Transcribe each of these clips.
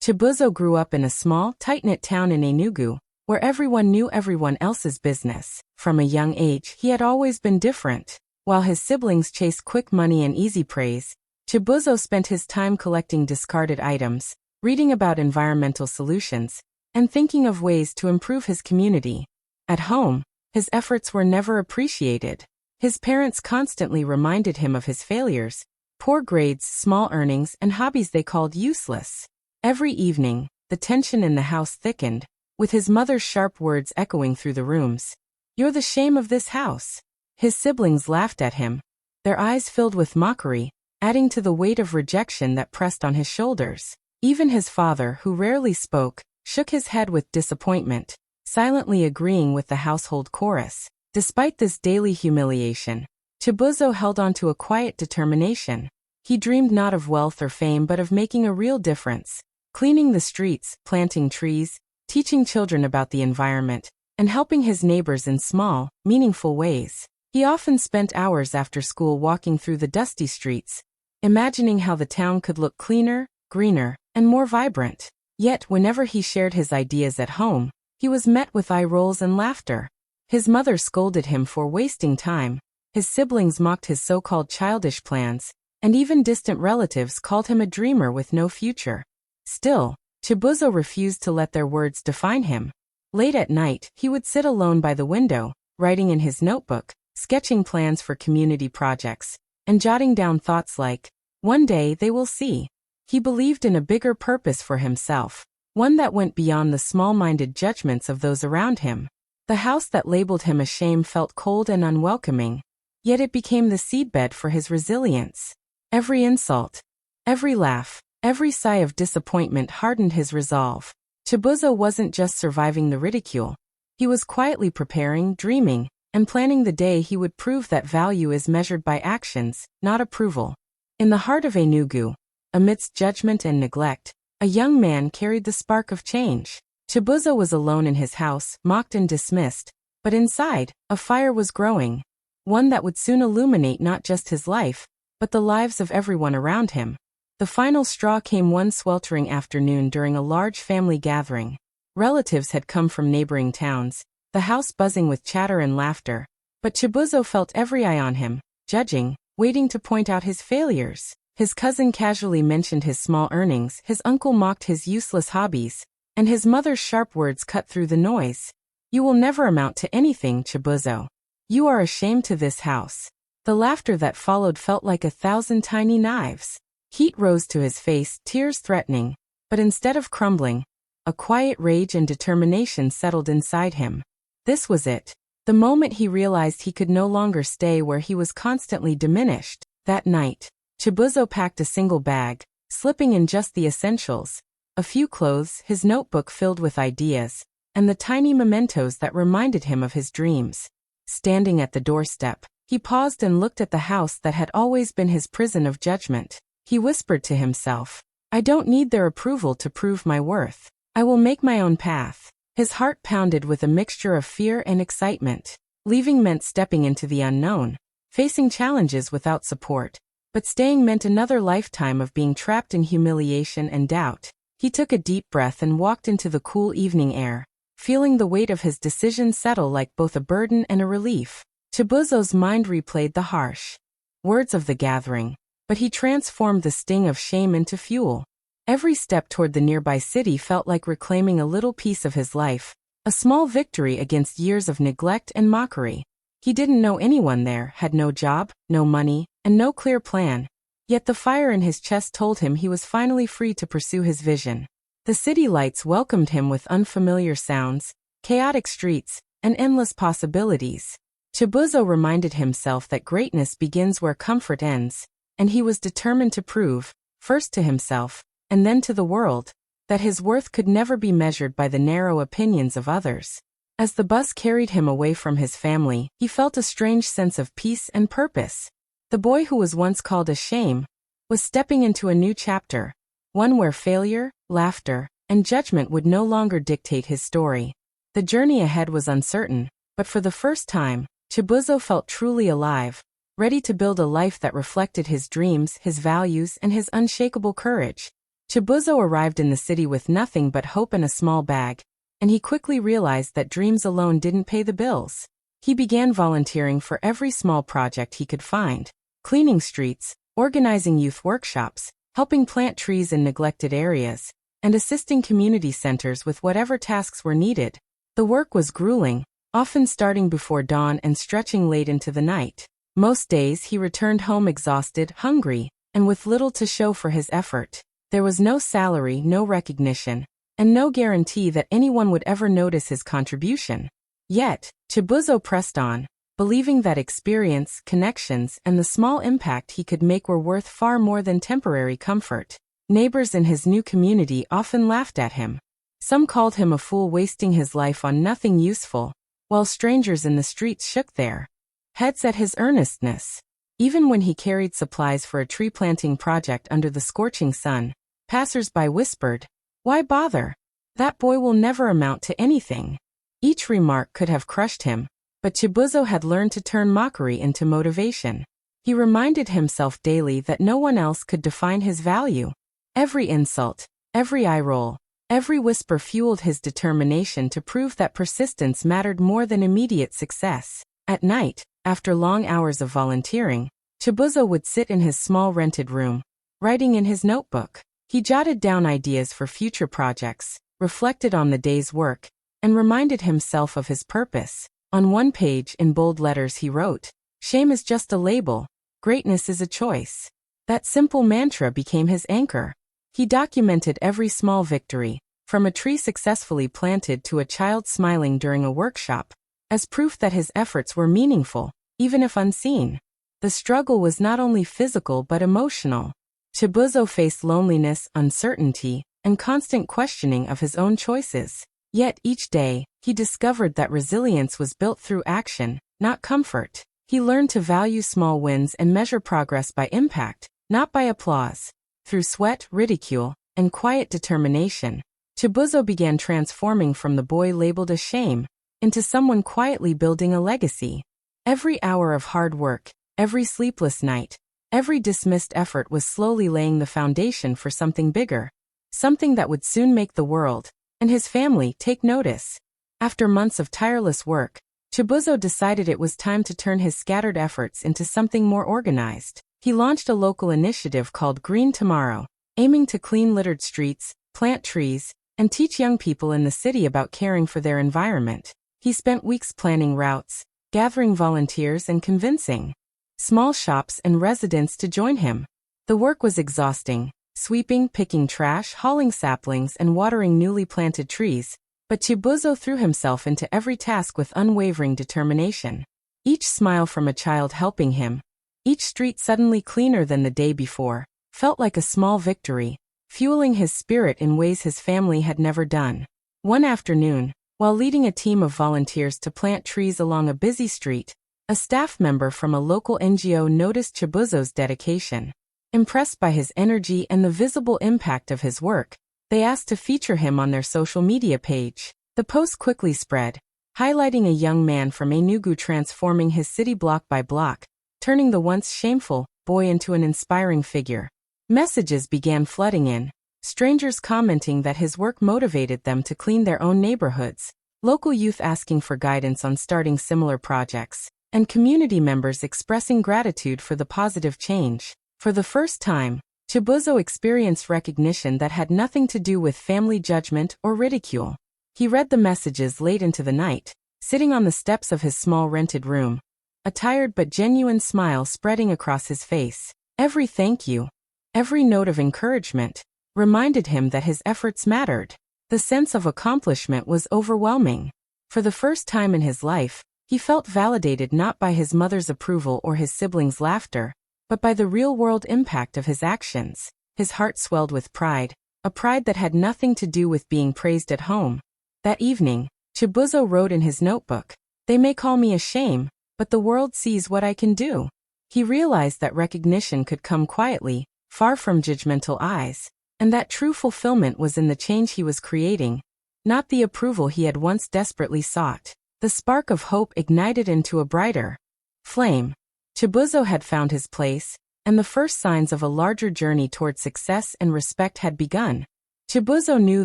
Chibuzo grew up in a small, tight-knit town in Enugu, where everyone knew everyone else's business. From a young age, he had always been different. While his siblings chased quick money and easy praise, Chibuzo spent his time collecting discarded items, reading about environmental solutions, and thinking of ways to improve his community. At home, his efforts were never appreciated. His parents constantly reminded him of his failures, poor grades, small earnings, and hobbies they called useless. Every evening, the tension in the house thickened, with his mother's sharp words echoing through the rooms. "You're the shame of this house." His siblings laughed at him, their eyes filled with mockery, adding to the weight of rejection that pressed on his shoulders. Even his father, who rarely spoke, shook his head with disappointment, silently agreeing with the household chorus. Despite this daily humiliation, Chibuzo held on to a quiet determination. He dreamed not of wealth or fame but of making a real difference, cleaning the streets, planting trees, teaching children about the environment, and helping his neighbors in small, meaningful ways. He often spent hours after school walking through the dusty streets, imagining how the town could look cleaner, greener, and more vibrant. Yet whenever he shared his ideas at home, he was met with eye rolls and laughter. His mother scolded him for wasting time, his siblings mocked his so-called childish plans, and even distant relatives called him a dreamer with no future. Still, Chibuzo refused to let their words define him. Late at night, he would sit alone by the window, writing in his notebook, sketching plans for community projects, and jotting down thoughts like, "One day they will see." He believed in a bigger purpose for himself, one that went beyond the small-minded judgments of those around him. The house that labeled him a shame felt cold and unwelcoming, yet it became the seedbed for his resilience. Every insult, every laugh, every sigh of disappointment hardened his resolve. Chibuzo wasn't just surviving the ridicule. He was quietly preparing, dreaming, and planning the day he would prove that value is measured by actions, not approval. In the heart of Enugu, amidst judgment and neglect, a young man carried the spark of change. Chibuzo was alone in his house, mocked and dismissed, but inside, a fire was growing, one that would soon illuminate not just his life, but the lives of everyone around him. The final straw came one sweltering afternoon during a large family gathering. Relatives had come from neighboring towns, the house buzzing with chatter and laughter, but Chibuzo felt every eye on him, judging, waiting to point out his failures. His cousin casually mentioned his small earnings, his uncle mocked his useless hobbies, and his mother's sharp words cut through the noise. "You will never amount to anything, Chibuzo. You are a shame to this house." The laughter that followed felt like 1,000 tiny knives. Heat rose to his face, tears threatening, but instead of crumbling, a quiet rage and determination settled inside him. This was it. The moment he realized he could no longer stay where he was constantly diminished. That night, Chibuzo packed a single bag, slipping in just the essentials, a few clothes, his notebook filled with ideas, and the tiny mementos that reminded him of his dreams. Standing at the doorstep, he paused and looked at the house that had always been his prison of judgment. He whispered to himself, "I don't need their approval to prove my worth. I will make my own path." His heart pounded with a mixture of fear and excitement. Leaving meant stepping into the unknown, facing challenges without support, but staying meant another lifetime of being trapped in humiliation and doubt. He took a deep breath and walked into the cool evening air, feeling the weight of his decision settle like both a burden and a relief. Chibuzo's mind replayed the harsh words of the gathering, but he transformed the sting of shame into fuel. Every step toward the nearby city felt like reclaiming a little piece of his life, a small victory against years of neglect and mockery. He didn't know anyone there, had no job, no money, and no clear plan. Yet the fire in his chest told him he was finally free to pursue his vision. The city lights welcomed him with unfamiliar sounds, chaotic streets, and endless possibilities. Chibuzo reminded himself that greatness begins where comfort ends, and he was determined to prove, first to himself, and then to the world, that his worth could never be measured by the narrow opinions of others. As the bus carried him away from his family, he felt a strange sense of peace and purpose. The boy who was once called a shame was stepping into a new chapter, one where failure, laughter, and judgment would no longer dictate his story. The journey ahead was uncertain, but for the first time, Chibuzo felt truly alive, ready to build a life that reflected his dreams, his values, and his unshakable courage. Chibuzo arrived in the city with nothing but hope and a small bag, and he quickly realized that dreams alone didn't pay the bills. He began volunteering for every small project he could find, cleaning streets, organizing youth workshops, helping plant trees in neglected areas, and assisting community centers with whatever tasks were needed. The work was grueling, often starting before dawn and stretching late into the night. Most days he returned home exhausted, hungry, and with little to show for his effort. There was no salary, no recognition, and no guarantee that anyone would ever notice his contribution. Yet, Chibuzo pressed on, believing that experience, connections, and the small impact he could make were worth far more than temporary comfort. Neighbors in his new community often laughed at him. Some called him a fool wasting his life on nothing useful, while strangers in the streets shook their heads at his earnestness. Even when he carried supplies for a tree planting project under the scorching sun, passers-by whispered, "Why bother? That boy will never amount to anything." Each remark could have crushed him, but Chibuzo had learned to turn mockery into motivation. He reminded himself daily that no one else could define his value. Every insult, every eye roll, every whisper fueled his determination to prove that persistence mattered more than immediate success. At night, after long hours of volunteering, Chibuzo would sit in his small rented room, writing in his notebook. He jotted down ideas for future projects, reflected on the day's work, and reminded himself of his purpose. On one page in bold letters he wrote, "Shame is just a label, greatness is a choice." That simple mantra became his anchor. He documented every small victory, from a tree successfully planted to a child smiling during a workshop, as proof that his efforts were meaningful, even if unseen. The struggle was not only physical but emotional. Chibuzo faced loneliness, uncertainty, and constant questioning of his own choices. Yet each day, he discovered that resilience was built through action, not comfort. He learned to value small wins and measure progress by impact, not by applause. Through sweat, ridicule, and quiet determination, Chibuzo began transforming from the boy labeled a shame into someone quietly building a legacy. Every hour of hard work, every sleepless night, every dismissed effort was slowly laying the foundation for something bigger, something that would soon make the world and his family take notice. After months of tireless work, Chibuzo decided it was time to turn his scattered efforts into something more organized. He launched a local initiative called Green Tomorrow, aiming to clean littered streets, plant trees, and teach young people in the city about caring for their environment. He spent weeks planning routes, gathering volunteers and convincing small shops and residents to join him. The work was exhausting, sweeping, picking trash, hauling saplings, and watering newly planted trees, but Chibuzo threw himself into every task with unwavering determination. Each smile from a child helping him, each street suddenly cleaner than the day before, felt like a small victory, fueling his spirit in ways his family had never done. One afternoon, while leading a team of volunteers to plant trees along a busy street, a staff member from a local NGO noticed Chibuzo's dedication. Impressed by his energy and the visible impact of his work, they asked to feature him on their social media page. The post quickly spread, highlighting a young man from Enugu transforming his city block by block, turning the once shameful boy into an inspiring figure. Messages began flooding in, strangers commenting that his work motivated them to clean their own neighborhoods, local youth asking for guidance on starting similar projects, and community members expressing gratitude for the positive change. For the first time, Chibuzo experienced recognition that had nothing to do with family judgment or ridicule. He read the messages late into the night, sitting on the steps of his small rented room, a tired but genuine smile spreading across his face. Every thank you, every note of encouragement, reminded him that his efforts mattered. The sense of accomplishment was overwhelming. For the first time in his life, he felt validated not by his mother's approval or his siblings' laughter, but by the real-world impact of his actions. His heart swelled with pride, a pride that had nothing to do with being praised at home. That evening, Chibuzo wrote in his notebook, "They may call me a shame, but the world sees what I can do." He realized that recognition could come quietly, far from judgmental eyes, and that true fulfillment was in the change he was creating, not the approval he had once desperately sought. The spark of hope ignited into a brighter flame. Chibuzo had found his place, and the first signs of a larger journey toward success and respect had begun. Chibuzo knew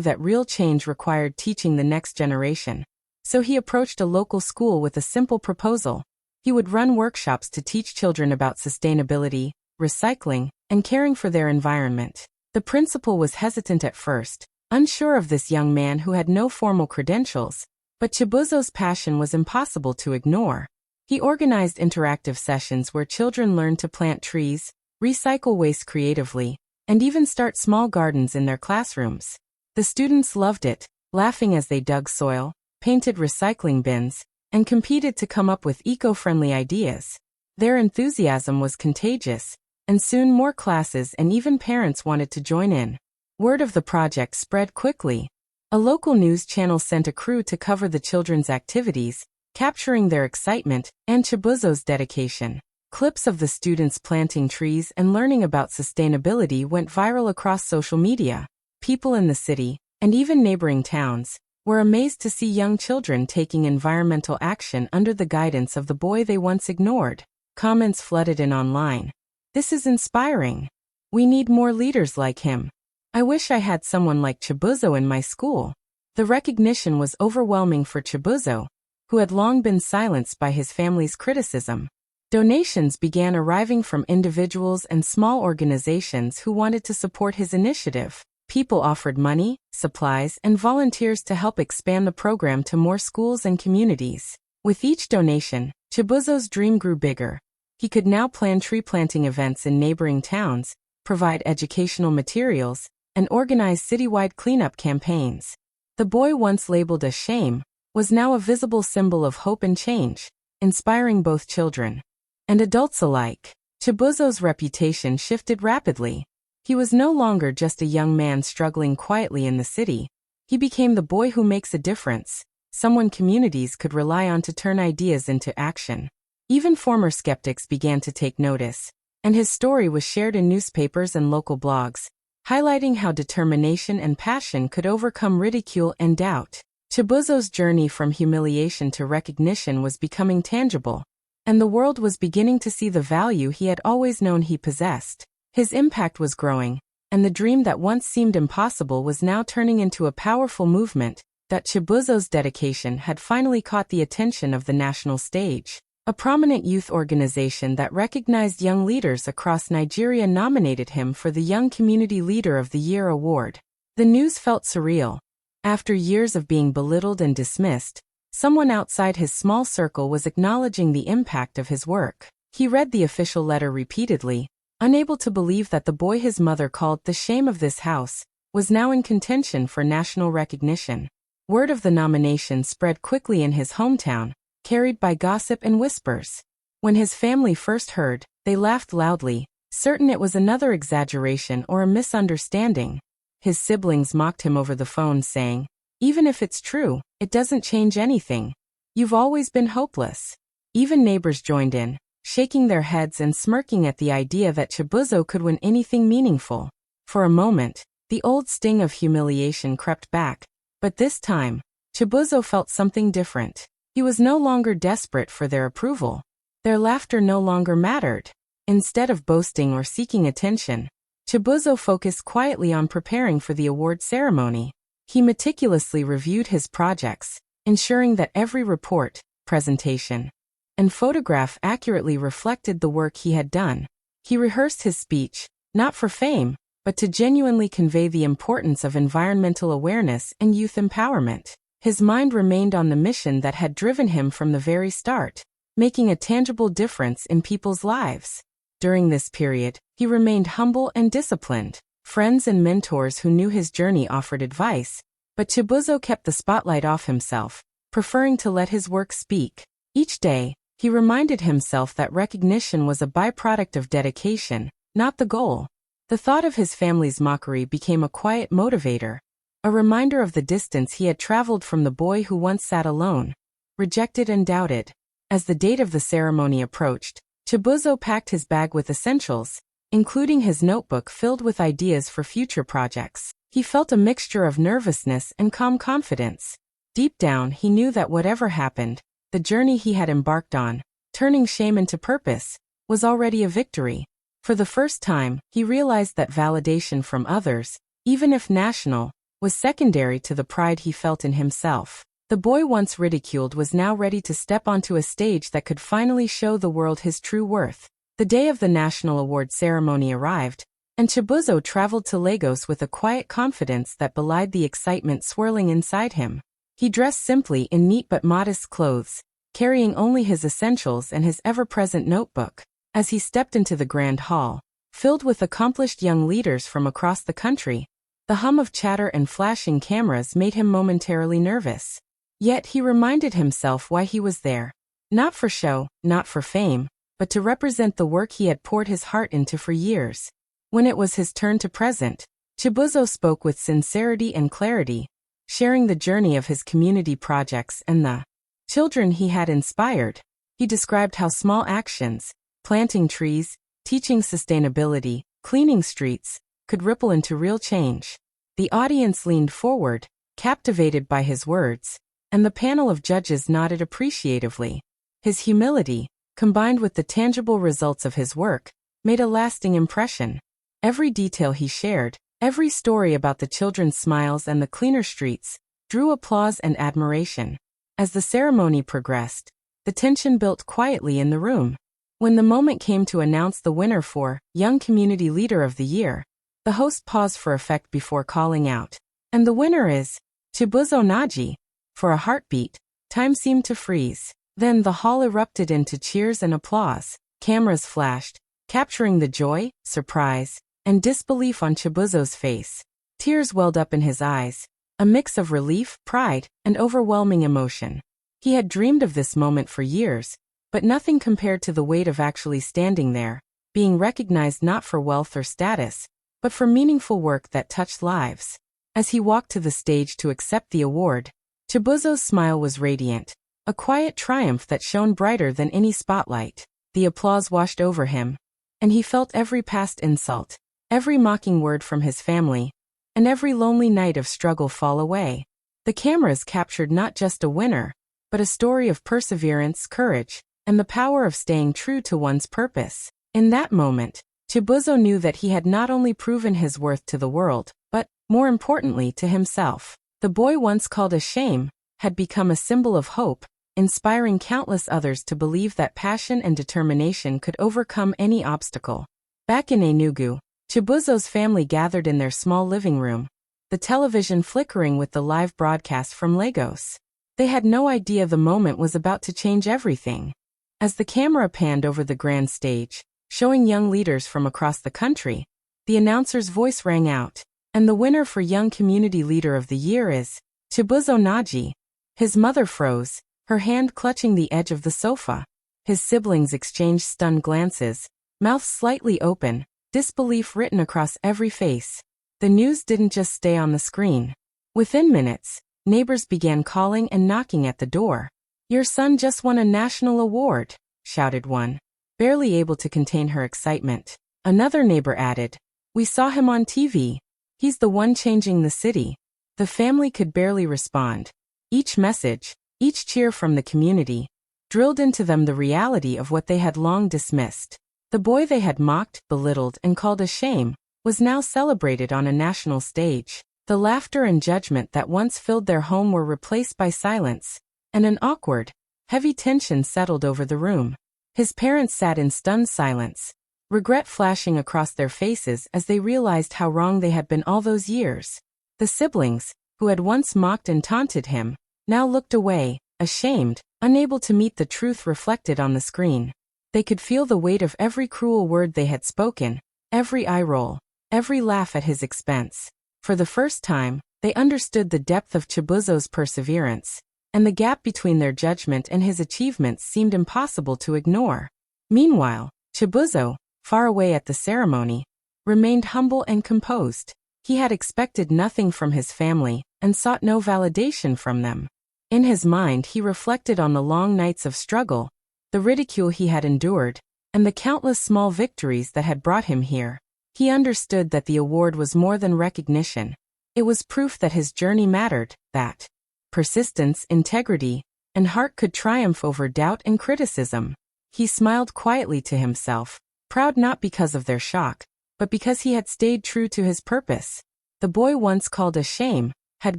that real change required teaching the next generation. So he approached a local school with a simple proposal. He would run workshops to teach children about sustainability, recycling, and caring for their environment. The principal was hesitant at first, unsure of this young man who had no formal credentials, but Chibuzo's passion was impossible to ignore. He organized interactive sessions where children learned to plant trees, recycle waste creatively, and even start small gardens in their classrooms. The students loved it, laughing as they dug soil, painted recycling bins, and competed to come up with eco-friendly ideas. Their enthusiasm was contagious, and soon more classes and even parents wanted to join in. Word of the project spread quickly. A local news channel sent a crew to cover the children's activities, capturing their excitement and Chibuzo's dedication. Clips of the students planting trees and learning about sustainability went viral across social media. People in the city, and even neighboring towns, were amazed to see young children taking environmental action under the guidance of the boy they once ignored. Comments flooded in online. "This is inspiring. We need more leaders like him. I wish I had someone like Chibuzo in my school." The recognition was overwhelming for Chibuzo, who had long been silenced by his family's criticism. Donations began arriving from individuals and small organizations who wanted to support his initiative. People offered money, supplies, and volunteers to help expand the program to more schools and communities. With each donation, Chibuzo's dream grew bigger. He could now plan tree planting events in neighboring towns, provide educational materials, and organize citywide cleanup campaigns. The boy once labeled a shame was now a visible symbol of hope and change, inspiring both children and adults alike. Chibuzo's reputation shifted rapidly. He was no longer just a young man struggling quietly in the city. He became the boy who makes a difference, someone communities could rely on to turn ideas into action. Even former skeptics began to take notice, and his story was shared in newspapers and local blogs, highlighting how determination and passion could overcome ridicule and doubt. Chibuzo's journey from humiliation to recognition was becoming tangible, and the world was beginning to see the value he had always known he possessed. His impact was growing, and the dream that once seemed impossible was now turning into a powerful movement. That Chibuzo's dedication had finally caught the attention of the national stage. A prominent youth organization that recognized young leaders across Nigeria nominated him for the Young Community Leader of the Year award. The news felt surreal. After years of being belittled and dismissed, someone outside his small circle was acknowledging the impact of his work. He read the official letter repeatedly, unable to believe that the boy his mother called the shame of this house was now in contention for national recognition. Word of the nomination spread quickly in his hometown, carried by gossip and whispers. When his family first heard, they laughed loudly, certain it was another exaggeration or a misunderstanding. His siblings mocked him over the phone, saying, "Even if it's true, it doesn't change anything. You've always been hopeless." Even neighbors joined in, shaking their heads and smirking at the idea that Chibuzo could win anything meaningful. For a moment, the old sting of humiliation crept back, but this time, Chibuzo felt something different. He was no longer desperate for their approval. Their laughter no longer mattered. Instead of boasting or seeking attention, Chibuzo focused quietly on preparing for the award ceremony. He meticulously reviewed his projects, ensuring that every report, presentation, and photograph accurately reflected the work he had done. He rehearsed his speech, not for fame, but to genuinely convey the importance of environmental awareness and youth empowerment. His mind remained on the mission that had driven him from the very start, making a tangible difference in people's lives. During this period, he remained humble and disciplined. Friends and mentors who knew his journey offered advice, but Chibuzo kept the spotlight off himself, preferring to let his work speak. Each day, he reminded himself that recognition was a byproduct of dedication, not the goal. The thought of his family's mockery became a quiet motivator, a reminder of the distance he had traveled from the boy who once sat alone, rejected and doubted. As the date of the ceremony approached, Chibuzo packed his bag with essentials, including his notebook filled with ideas for future projects. He felt a mixture of nervousness and calm confidence. Deep down, he knew that whatever happened, the journey he had embarked on, turning shame into purpose, was already a victory. For the first time, he realized that validation from others, even if national, was secondary to the pride he felt in himself. The boy once ridiculed was now ready to step onto a stage that could finally show the world his true worth. The day of the national award ceremony arrived, and Chibuzo traveled to Lagos with a quiet confidence that belied the excitement swirling inside him. He dressed simply in neat but modest clothes, carrying only his essentials and his ever-present notebook. As he stepped into the grand hall, filled with accomplished young leaders from across the country, the hum of chatter and flashing cameras made him momentarily nervous. Yet he reminded himself why he was there. Not for show, not for fame, but to represent the work he had poured his heart into for years. When it was his turn to present, Chibuzo spoke with sincerity and clarity, sharing the journey of his community projects and the children he had inspired. He described how small actions, planting trees, teaching sustainability, cleaning streets, could ripple into real change. The audience leaned forward, captivated by his words, and the panel of judges nodded appreciatively. His humility, combined with the tangible results of his work, made a lasting impression. Every detail he shared, every story about the children's smiles and the cleaner streets, drew applause and admiration. As the ceremony progressed, the tension built quietly in the room. When the moment came to announce the winner for Young Community Leader of the Year, the host paused for effect before calling out, "And the winner is Chibuzo Naji." For a heartbeat, time seemed to freeze. Then the hall erupted into cheers and applause. Cameras flashed, capturing the joy, surprise, and disbelief on Chibuzo's face. Tears welled up in his eyes, a mix of relief, pride, and overwhelming emotion. He had dreamed of this moment for years, but nothing compared to the weight of actually standing there, being recognized not for wealth or status, but for meaningful work that touched lives. As he walked to the stage to accept the award, Chibuzo's smile was radiant, a quiet triumph that shone brighter than any spotlight. The applause washed over him, and he felt every past insult, every mocking word from his family, and every lonely night of struggle fall away. The cameras captured not just a winner, but a story of perseverance, courage, and the power of staying true to one's purpose. In that moment, Chibuzo knew that he had not only proven his worth to the world, but, more importantly, to himself. The boy once called a shame had become a symbol of hope, inspiring countless others to believe that passion and determination could overcome any obstacle. Back in Enugu, Chibuzo's family gathered in their small living room, the television flickering with the live broadcast from Lagos. They had no idea the moment was about to change everything. As the camera panned over the grand stage, showing young leaders from across the country, the announcer's voice rang out, "And the winner for Young Community Leader of the Year is Chibuzo Naji." His mother froze, her hand clutching the edge of the sofa. His siblings exchanged stunned glances, mouths slightly open, disbelief written across every face. The news didn't just stay on the screen. Within minutes, neighbors began calling and knocking at the door. "Your son just won a national award," shouted one, barely able to contain her excitement. Another neighbor added, "We saw him on TV. He's the one changing the city." The family could barely respond. Each message, each cheer from the community, drilled into them the reality of what they had long dismissed. The boy they had mocked, belittled, and called a shame was now celebrated on a national stage. The laughter and judgment that once filled their home were replaced by silence, and an awkward, heavy tension settled over the room. His parents sat in stunned silence, regret flashing across their faces as they realized how wrong they had been all those years. The siblings, who had once mocked and taunted him, now looked away, ashamed, unable to meet the truth reflected on the screen. They could feel the weight of every cruel word they had spoken, every eye roll, every laugh at his expense. For the first time, they understood the depth of Chibuzo's perseverance, and the gap between their judgment and his achievements seemed impossible to ignore. Meanwhile, Chibuzo, far away at the ceremony, remained humble and composed. He had expected nothing from his family, and sought no validation from them. In his mind he reflected on the long nights of struggle, the ridicule he had endured, and the countless small victories that had brought him here. He understood that the award was more than recognition. It was proof that his journey mattered, that persistence, integrity, and heart could triumph over doubt and criticism. He smiled quietly to himself, proud not because of their shock, but because he had stayed true to his purpose. The boy once called a shame had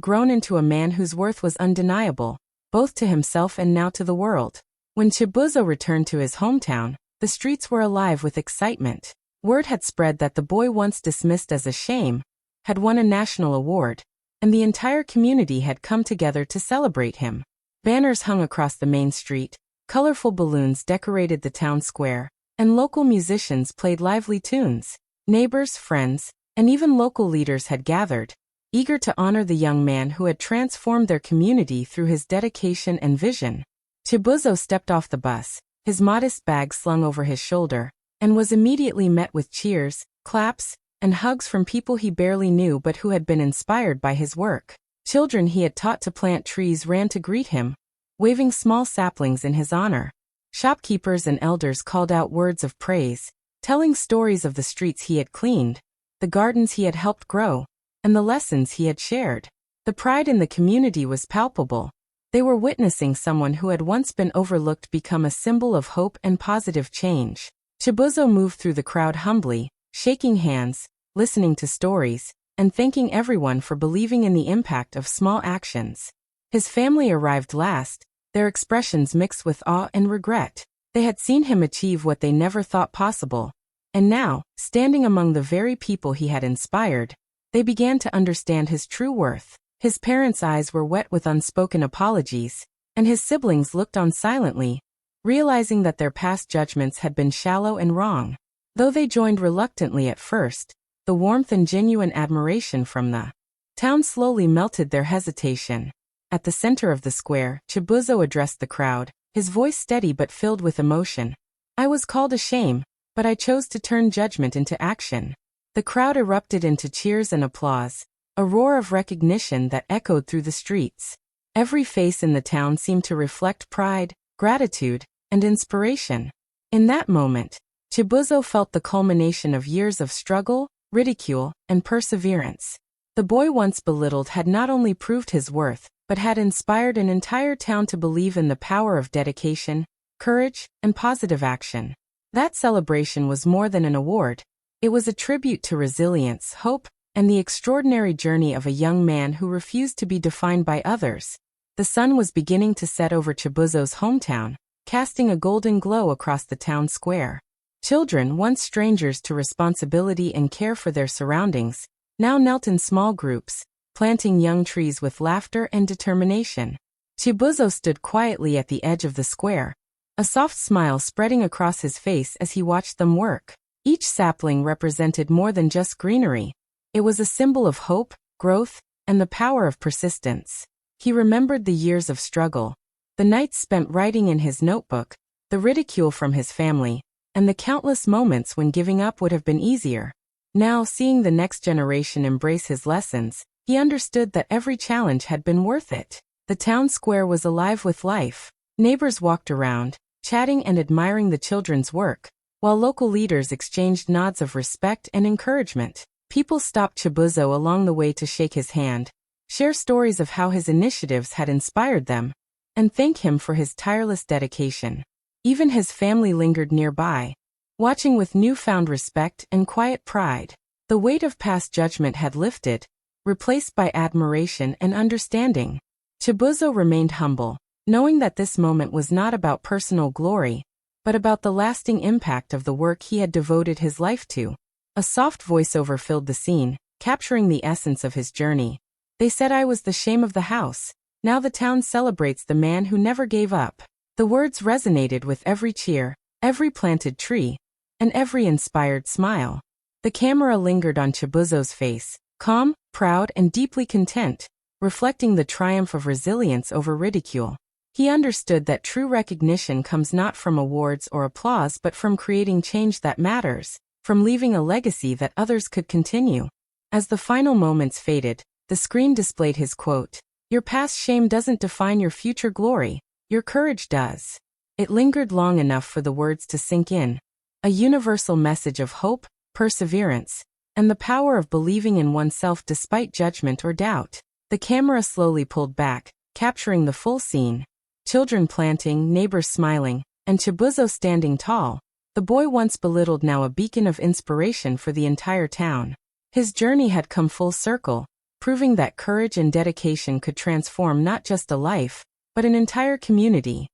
grown into a man whose worth was undeniable, both to himself and now to the world. When Chibuzo returned to his hometown, the streets were alive with excitement. Word had spread that the boy once dismissed as a shame had won a national award, and the entire community had come together to celebrate him. Banners hung across the main street, colorful balloons decorated the town square, and local musicians played lively tunes. Neighbors, friends, and even local leaders had gathered, eager to honor the young man who had transformed their community through his dedication and vision. Chibuzo stepped off the bus, his modest bag slung over his shoulder, and was immediately met with cheers, claps, and hugs from people he barely knew but who had been inspired by his work. Children he had taught to plant trees ran to greet him, waving small saplings in his honor. Shopkeepers and elders called out words of praise, telling stories of the streets he had cleaned, the gardens he had helped grow, and the lessons he had shared. The pride in the community was palpable. They were witnessing someone who had once been overlooked become a symbol of hope and positive change. Chibuzo moved through the crowd humbly, shaking hands, listening to stories, and thanking everyone for believing in the impact of small actions. His family arrived last, their expressions mixed with awe and regret. They had seen him achieve what they never thought possible. And now, standing among the very people he had inspired, they began to understand his true worth. His parents' eyes were wet with unspoken apologies, and his siblings looked on silently, realizing that their past judgments had been shallow and wrong. Though they joined reluctantly at first, the warmth and genuine admiration from the town slowly melted their hesitation. At the center of the square, Chibuzo addressed the crowd, his voice steady but filled with emotion. "I was called a shame, but I chose to turn judgment into action." The crowd erupted into cheers and applause, a roar of recognition that echoed through the streets. Every face in the town seemed to reflect pride, gratitude, and inspiration. In that moment, Chibuzo felt the culmination of years of struggle, ridicule, and perseverance. The boy once belittled had not only proved his worth, but had inspired an entire town to believe in the power of dedication, courage, and positive action. That celebration was more than an award. It was a tribute to resilience, hope, and the extraordinary journey of a young man who refused to be defined by others. The sun was beginning to set over Chibuzo's hometown, casting a golden glow across the town square. Children, once strangers to responsibility and care for their surroundings, now knelt in small groups, planting young trees with laughter and determination. Chibuzo stood quietly at the edge of the square, a soft smile spreading across his face as he watched them work. Each sapling represented more than just greenery. It was a symbol of hope, growth, and the power of persistence. He remembered the years of struggle, the nights spent writing in his notebook, the ridicule from his family, and the countless moments when giving up would have been easier. Now, seeing the next generation embrace his lessons, he understood that every challenge had been worth it. The town square was alive with life. Neighbors walked around, chatting and admiring the children's work, while local leaders exchanged nods of respect and encouragement. People stopped Chibuzo along the way to shake his hand, share stories of how his initiatives had inspired them, and thank him for his tireless dedication. Even his family lingered nearby, watching with newfound respect and quiet pride. The weight of past judgment had lifted, replaced by admiration and understanding. Chibuzo remained humble, knowing that this moment was not about personal glory, but about the lasting impact of the work he had devoted his life to. A soft voiceover filled the scene, capturing the essence of his journey. "They said I was the shame of the house. Now the town celebrates the man who never gave up." The words resonated with every cheer, every planted tree, and every inspired smile. The camera lingered on Chibuzo's face, calm, proud, and deeply content, reflecting the triumph of resilience over ridicule. He understood that true recognition comes not from awards or applause but from creating change that matters, from leaving a legacy that others could continue. As the final moments faded, the screen displayed his quote, "Your past shame doesn't define your future glory, your courage does." It lingered long enough for the words to sink in, a universal message of hope, perseverance, and the power of believing in oneself despite judgment or doubt. The camera slowly pulled back, capturing the full scene. Children planting, neighbors smiling, and Chibuzo standing tall, The boy once belittled, now a beacon of inspiration for the entire town. His journey had come full circle, proving that courage and dedication could transform not just a life, but an entire community.